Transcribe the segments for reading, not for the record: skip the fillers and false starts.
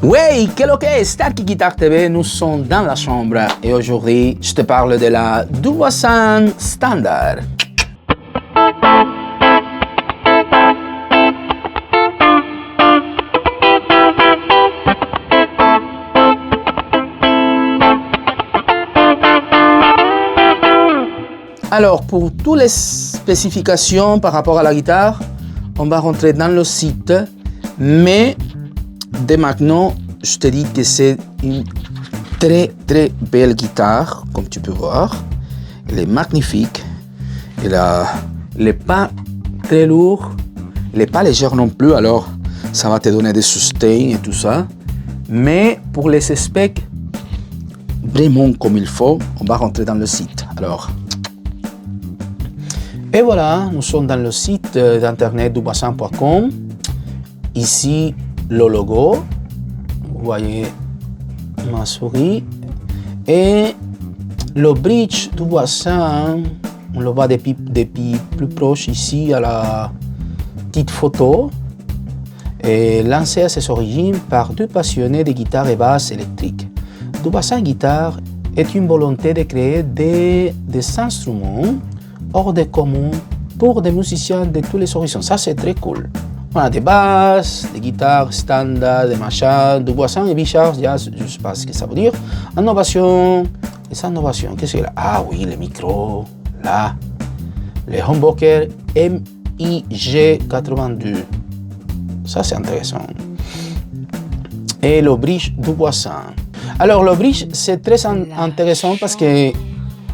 Wey, quel ok, Starkey Guitar TV, nous sommes dans la chambre et aujourd'hui je te parle de la Dubuisson Standard. Alors, pour toutes les spécifications par rapport à la guitare, on va rentrer dans le site, mais dès maintenant, je te dis que c'est une très belle guitare, comme tu peux voir. Elle est magnifique. Elle n'est pas très lourde, elle n'est pas légère non plus, alors ça va te donner des sustains et tout ça. Mais pour les specs, vraiment comme il faut, on va rentrer dans le site. Alors, et voilà, nous sommes dans le site d'internet dubuisson.com. Ici, le logo. Vous voyez ma souris. Et le bridge Dubuisson, on le voit depuis plus proche ici à la petite photo. Et lancé à ses origines par deux passionnés de guitare et basse électrique. Dubuisson Guitare est une volonté de créer des instruments hors des communs pour des musiciens de tous les horizons. Ça, c'est très cool. On a des basses, des guitares standards, des machins, Dubuisson et Bichard, je ne sais pas ce que ça veut dire. Innovation, les innovations, qu'est-ce qu'il y a là? Ah oui, les micros, là. Les humbucker MIG82. Ça, c'est intéressant. Et le bridge Dubuisson. Alors, le bridge, c'est très intéressant parce que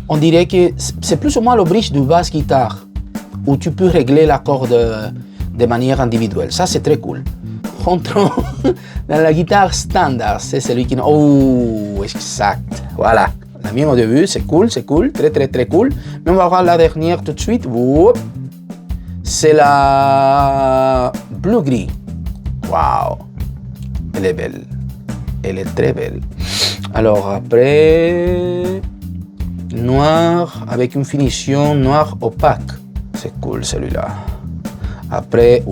on dirait que c'est plus ou moins le bridge de basse guitare où tu peux régler la corde de manière individuelle. Ça, c'est très cool. Rentrons dans la guitare standard. C'est celui qui... Oh, exact. Voilà. La mienne au début, c'est cool. Très cool. Mais on va voir la dernière tout de suite. C'est la Blue Gris. Waouh. Elle est belle. Elle est très belle. Alors, après... Noir avec une finition noir opaque. C'est cool celui-là. Après,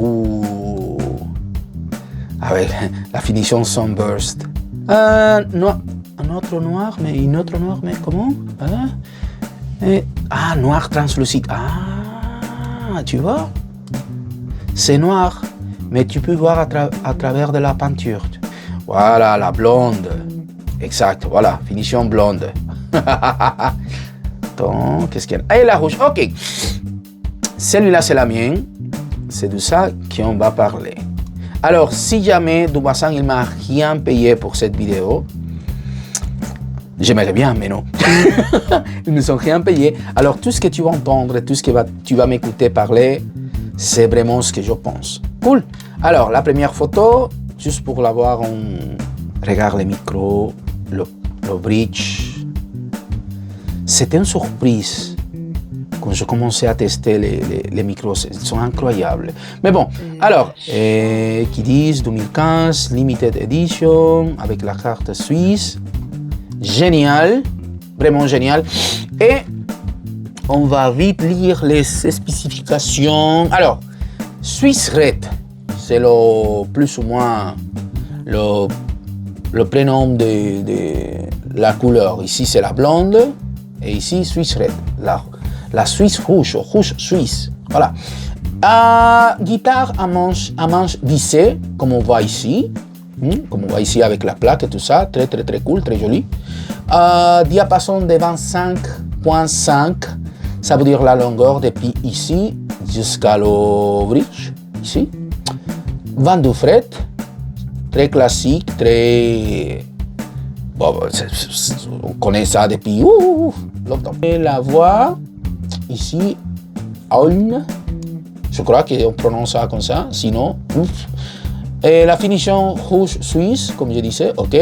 avec la finition Sunburst. Un autre noir, mais comment? Noir translucide. Ah, tu vois? C'est noir, mais tu peux voir à travers de la peinture. Voilà, la blonde. Exact, voilà, finition blonde. Donc, qu'est-ce qu'il y a? Ah, et la rouge, ok. Celui-là, c'est la mienne. C'est de ça qu'on va parler. Alors, si jamais Dubuisson, il m'a rien payé pour cette vidéo, j'aimerais bien, mais non. Ils ne sont rien payé. Alors, tout ce que tu vas entendre, tout ce que tu vas m'écouter parler, c'est vraiment ce que je pense. Cool. Alors, la première photo, juste pour la voir, on regarde les micros, le bridge. C'était une surprise quand je commençais à tester les micros. Ils sont incroyables. Mais bon, alors, qui disent 2015, Limited Edition, avec la carte suisse. Génial, vraiment génial. Et on va vite lire les spécifications. Alors, Swiss Red, c'est le plus ou moins le prénom de la couleur. Ici, c'est la blonde. Et ici, Swiss Red, la Suisse rouge suisse. Voilà. Guitare à manche vissée, comme on voit ici. Comme on voit ici avec la plaque et tout ça. Très cool, très joli. Diapason de 25.5. Ça veut dire la longueur depuis ici jusqu'à le bridge. Ici. 22 frettes. Très classique, très... Bon, on connaît ça depuis longtemps. Et la voix, ici, Aulne, je crois qu'on prononce ça comme ça, sinon, Et la finition rouge suisse, comme je disais, ok,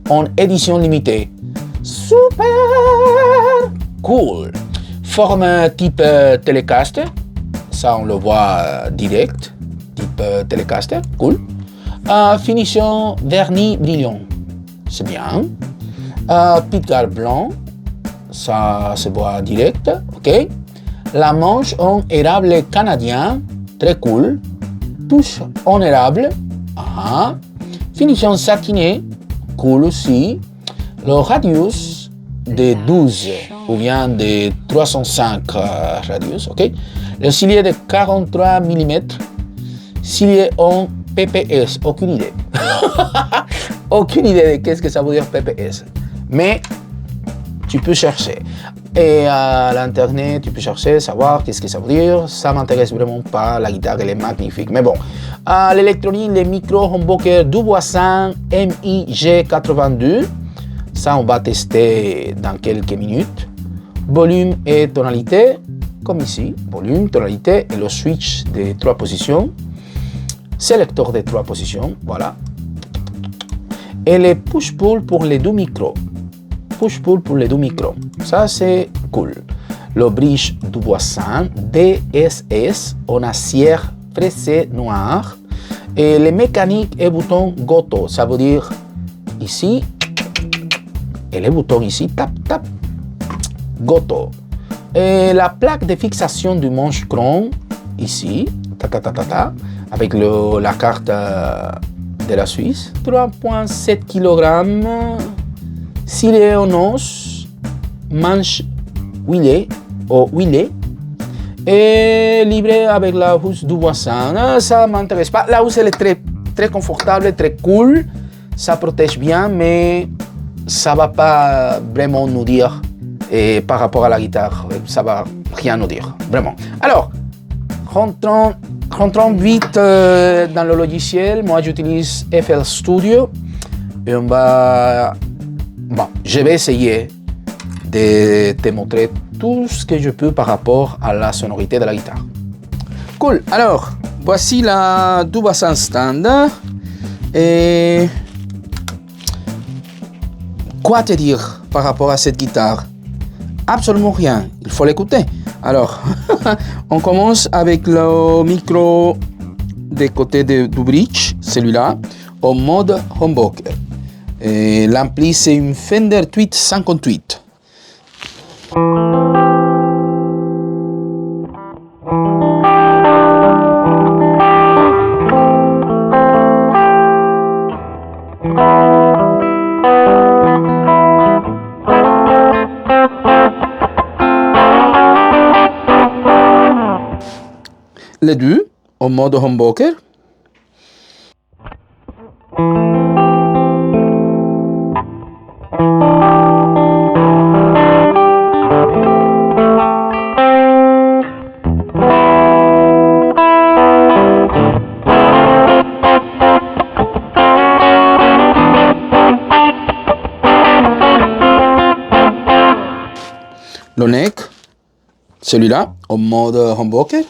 en édition limitée. Super cool. Forme type Telecaster, ça on le voit direct, type Telecaster, cool. Finition vernis brillant. C'est bien. Piedgar blanc, ça se voit direct, ok. La manche en érable canadien, très cool. Touche en érable, Finition satinée, cool aussi. Le radius de 12 ou bien de 305 radius, ok. Le cilier de 43 mm. Cilier en PPS, aucune idée. Aucune idée de qu'est-ce que ça veut dire PPS. Mais tu peux chercher. Et à l'internet, tu peux chercher, savoir qu'est-ce que ça veut dire. Ça m'intéresse vraiment pas, la guitare elle est magnifique. Mais bon, l'électronique, les micros humbucker Dubuisson MIG82. Ça, on va tester dans quelques minutes. Volume et tonalité, comme ici. Volume, tonalité et le switch de 3 positions. Sélecteur de 3 positions, voilà. Et les push-pull pour les 2 micros. Push-pull pour les 2 micros. Ça, c'est cool. Le bridge Dubuisson DSS en acier frisé noir. Et les mécaniques et boutons Goto. Ça veut dire ici. Et les boutons ici, tap, tap. Goto. Et la plaque de fixation du manche chrome, ici. Ta, ta, ta, ta, ta, avec la carte de la Suisse. 3,7 kg. Cilié en os, manche huilée ou huilée et livré avec la housse Dubuisson. Ça ne m'intéresse pas. La housse elle est très, très confortable, très cool. Ça protège bien, mais ça ne va pas vraiment nous dire et par rapport à la guitare. Ça ne va rien nous dire, vraiment. Alors, rentrons vite dans le logiciel. Moi, j'utilise FL Studio et on va... Bon, je vais essayer de te montrer tout ce que je peux par rapport à la sonorité de la guitare. Cool, alors, voici la Dubuisson standard. Et quoi te dire par rapport à cette guitare? Absolument rien, il faut l'écouter. Alors, on commence avec le micro des côtés du bridge, celui-là, au mode humbucker. L'ampli, c'est une Fender Tweed 58. Les deux, au mode humbucker. Le neck, celui-là, au mode humbucker.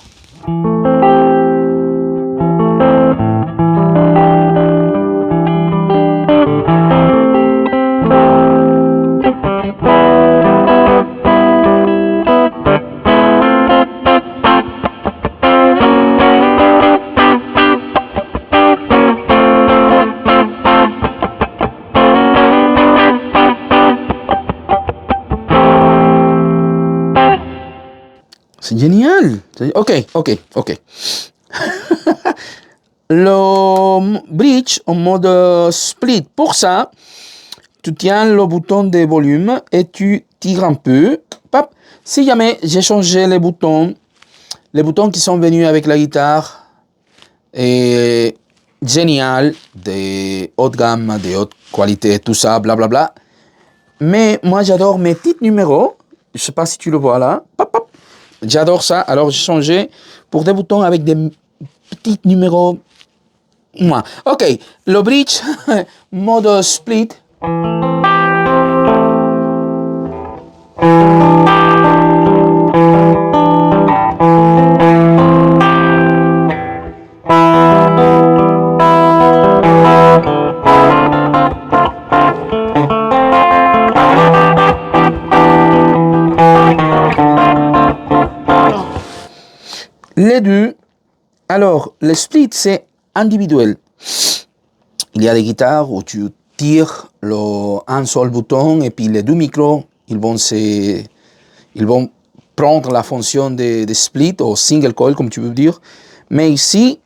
C'est génial. Ok. Le bridge en mode split. Pour ça, tu tiens le bouton de volume et tu tires un peu. Pop. Si jamais j'ai changé les boutons qui sont venus avec la guitare, et génial, de haute gamme, de haute qualité, tout ça, blablabla. Mais moi, j'adore mes petits numéros. Je ne sais pas si tu le vois là. Pop, pop. J'adore ça. Alors, j'ai changé pour des boutons avec des petits numéros. Ok, le bridge, mode split. Les deux, alors le split c'est individuel. Il y a des guitares où tu tires un seul bouton et puis les deux micros, ils vont prendre la fonction de split ou single coil comme tu veux dire. Mais ici,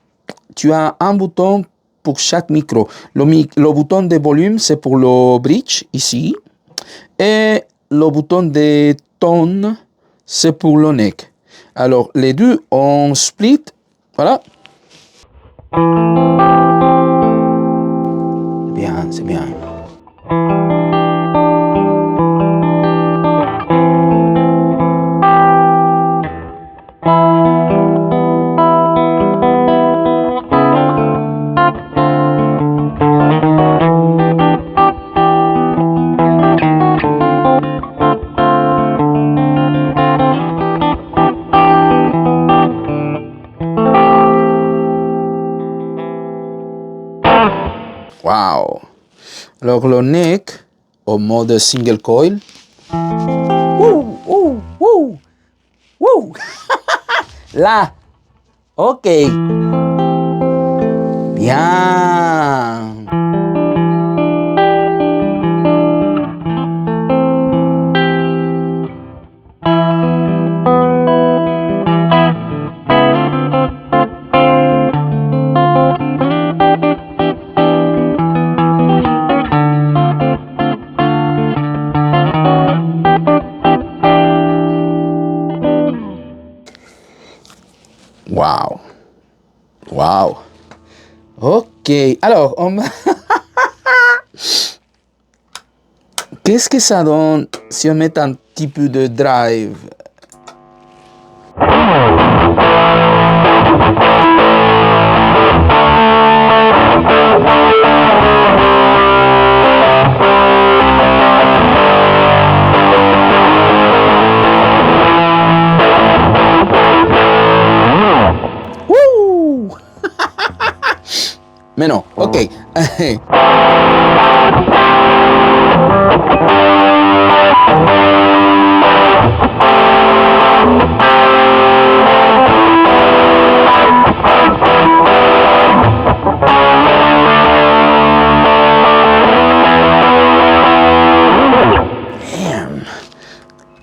tu as un bouton pour chaque micro. Le bouton de volume, c'est pour le bridge, ici. Et le bouton de tone, c'est pour le neck. Alors, les deux, on split. Voilà. Bien, c'est bien. Wow. Alors le neck au mode single coil. Là. Ok. Bien. Wow. Wow. Ok. Alors, qu'est-ce que ça donne si on met un petit peu de drive? Mais non, ok.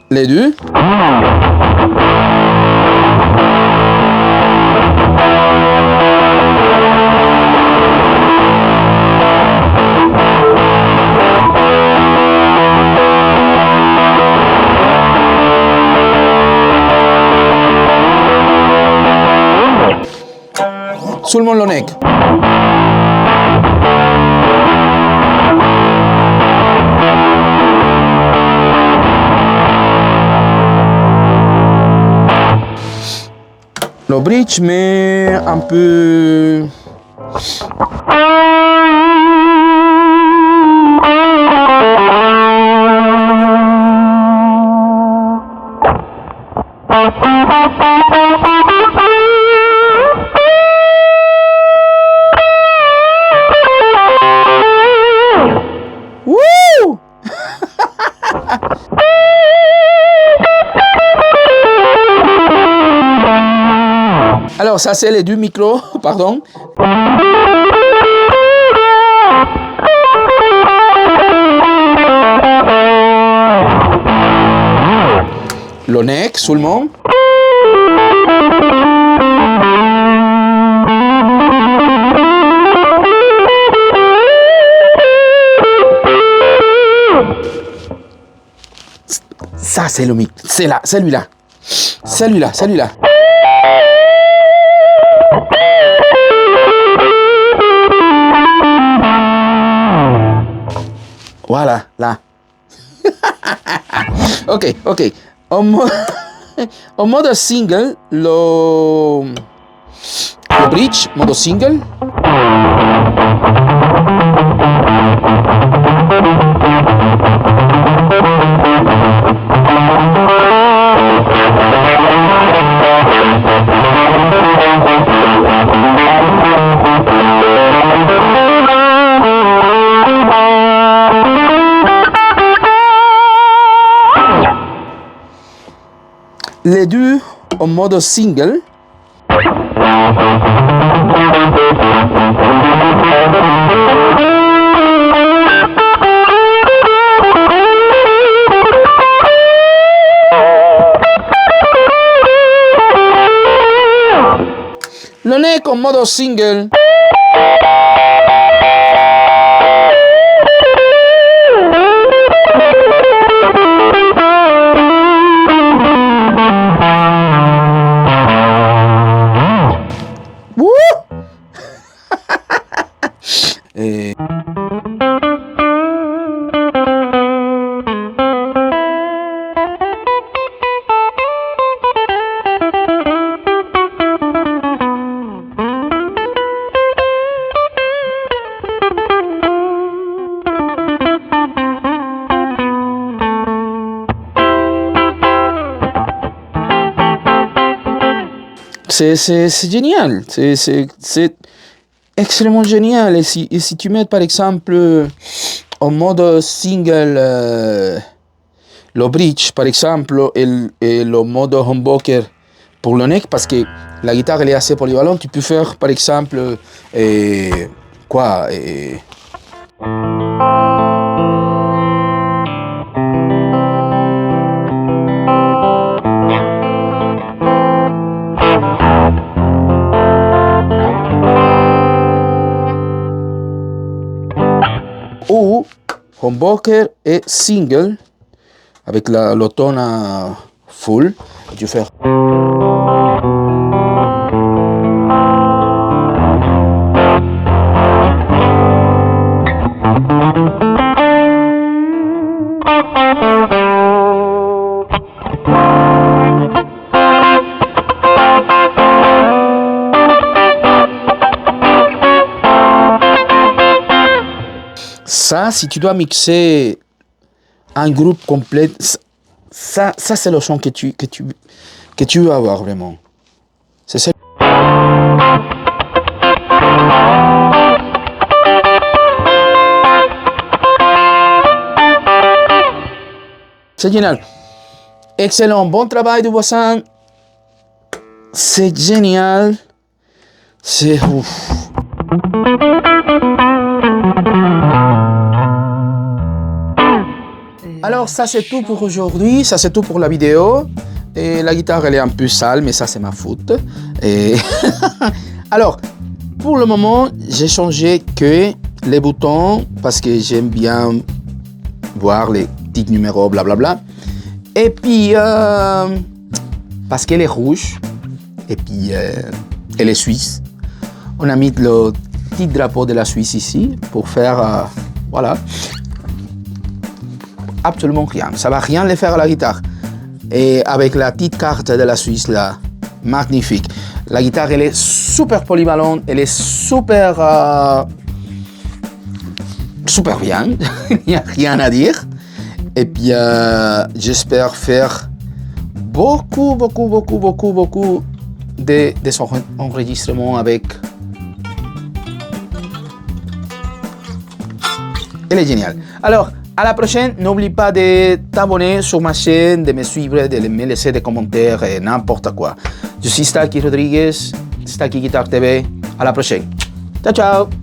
Les deux. Seulement le neck. Le bridge, mais un peu... Wouh! Alors, ça, c'est les deux micros, pardon. Le neck seulement. Ça, c'est le mic. C'est là, celui-là. Celui-là, celui-là. Voilà, là. Ok, ok. Au mode single, le bridge, mode single. Les deux en mode single. Le neck en mode single. c'est génial. C'est extrêmement génial. Et si tu mets par exemple en mode single le bridge par exemple et le mode humbucker pour le neck, parce que la guitare elle est assez polyvalente, tu peux faire par exemple ou humbucker et single avec le ton full, tu fais. Ça, si tu dois mixer un groupe complet, ça c'est le son que tu veux avoir vraiment. C'est ça. C'est génial. Excellent, bon travail Dubuisson. C'est génial. C'est ouf. Alors ça c'est tout pour aujourd'hui, ça c'est tout pour la vidéo. Et la guitare elle est un peu sale, mais ça c'est ma faute. Et alors, pour le moment, j'ai changé que les boutons parce que j'aime bien voir les petits numéros, blablabla. Et puis, parce qu'elle est rouge, et puis elle est suisse, on a mis le petit drapeau de la Suisse ici pour faire, voilà. Absolument rien, ça va rien les faire à la guitare. Et avec la petite carte de la Suisse là, magnifique. La guitare elle est super polyvalente, elle est super super bien, il n'y a rien à dire. Et puis j'espère faire beaucoup de enregistrements avec. Elle est géniale. Alors, à la prochaine, n'oublie pas de t'abonner sur ma chaîne, de me suivre, de me laisser des commentaires et n'importe quoi. Je suis Staki Rodriguez, Staki Guitar TV. À la prochaine. Ciao, ciao.